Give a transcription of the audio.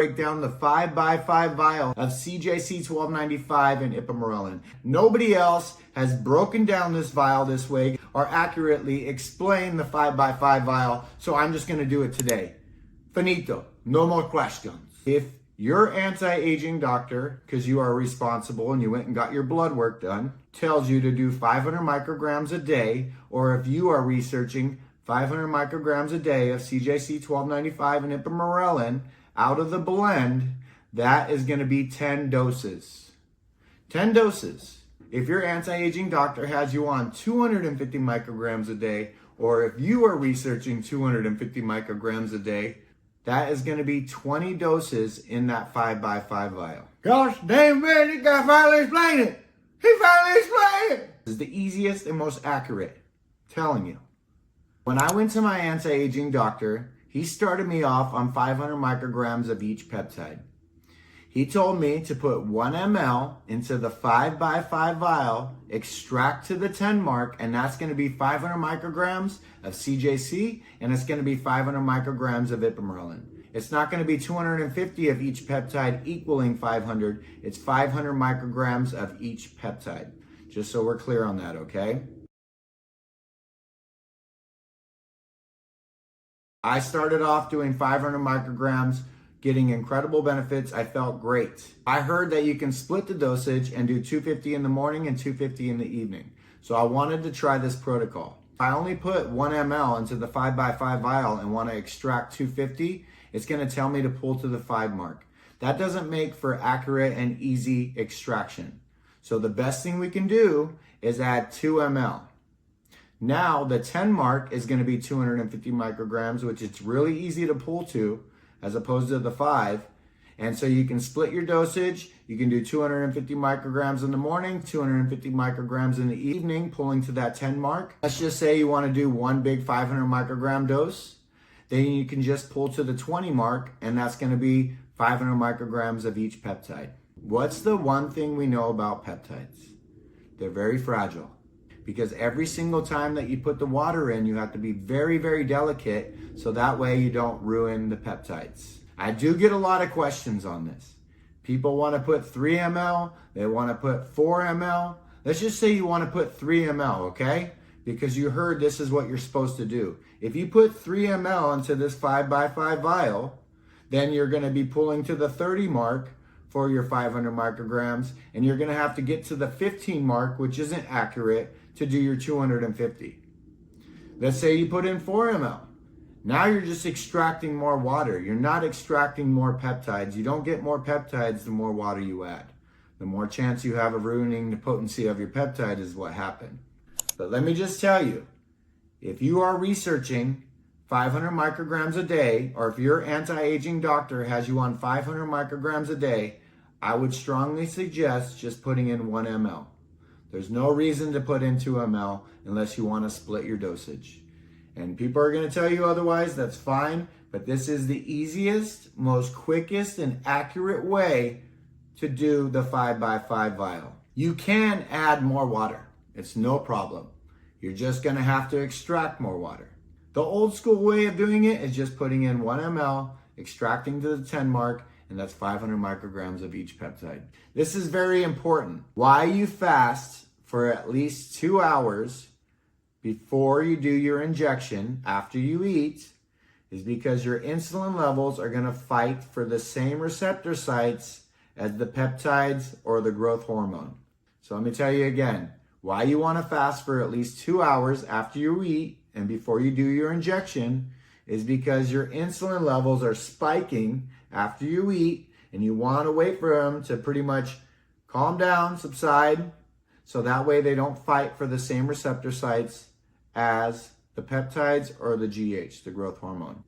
Break down the 5x5 vial of CJC 1295 and ipamorelin. Nobody else has broken down this vial this way or accurately explained the 5x5 vial, so I'm just going to do it today. Finito. No more questions. If your anti-aging doctor, because you are responsible and you went and got your blood work done, tells you to do 500 micrograms a day, or if you are researching 500 micrograms a day of CJC 1295 and ipamorelin out of the blend, that is going to be 10 doses. 10 doses. If your anti-aging doctor has you on 250 micrograms a day, or if you are researching 250 micrograms a day, that is going to be 20 doses in that 5x5 vial. Gosh damn man, this guy finally explained it. He finally explained it. This is the easiest and most accurate. I'm telling you. When I went to my anti-aging doctor, he started me off on 500 micrograms of each peptide. He told me to put 1 ml into the 5x5 vial, extract to the 10 mark, and that's going to be 500 micrograms of CJC, and it's going to be 500 micrograms of ipamorelin. It's not going to be 250 of each peptide equaling 500. It's 500 micrograms of each peptide. Just so we're clear on that, okay? I started off doing 500 micrograms, getting incredible benefits. I felt great. I heard that you can split the dosage and do 250 in the morning and 250 in the evening. So I wanted to try this protocol. If I only put 1 ml into the 5x5 vial and want to extract 250, it's going to tell me to pull to the 5 mark. That doesn't make for accurate and easy extraction. So the best thing we can do is add 2 ml. Now the 10 mark is going to be 250 micrograms, which it's really easy to pull to as opposed to the 5. And so you can split your dosage. You can do 250 micrograms in the morning, 250 micrograms in the evening, pulling to that 10 mark. Let's just say you want to do one big 500 microgram dose. Then you can just pull to the 20 mark, and that's going to be 500 micrograms of each peptide. What's the one thing we know about peptides? They're very fragile. Because every single time that you put the water in, you have to be very, very delicate so that way you don't ruin the peptides. I do get a lot of questions on this. People want to put 3 ml, they want to put 4 ml. Let's just say you want to put 3 ml, okay? Because you heard this is what you're supposed to do. If you put 3 ml into this 5x5 vial, then you're going to be pulling to the 30 mark for your 500 micrograms, and you're going to have to get to the 15 mark, which isn't accurate, to do your 250. Let's say you put in 4 ml. Now you're just extracting more water. You're not extracting more peptides. You don't get more peptides the more water you add. The more chance you have of ruining the potency of your peptide is what happened. But let me just tell you, if you are researching 500 micrograms a day, or if your anti-aging doctor has you on 500 micrograms a day, I would strongly suggest just putting in 1 ml. There's no reason to put in 2 ml unless you want to split your dosage. And people are going to tell you otherwise, that's fine, but this is the easiest, most quickest, and accurate way to do the 5x5 vial. You can add more water. It's no problem. You're just going to have to extract more water. The old school way of doing it is just putting in 1 ml, extracting to the 10 mark, and that's 500 micrograms of each peptide. This is very important. Why you fast for at least 2 hours before you do your injection after you eat is because your insulin levels are going to fight for the same receptor sites as the peptides or the growth hormone. So let me tell you again, why you want to fast for at least 2 hours after you eat and before you do your injection is because your insulin levels are spiking after you eat, and you want to wait for them to pretty much calm down, subside, so that way they don't fight for the same receptor sites as the peptides or the GH, the growth hormone.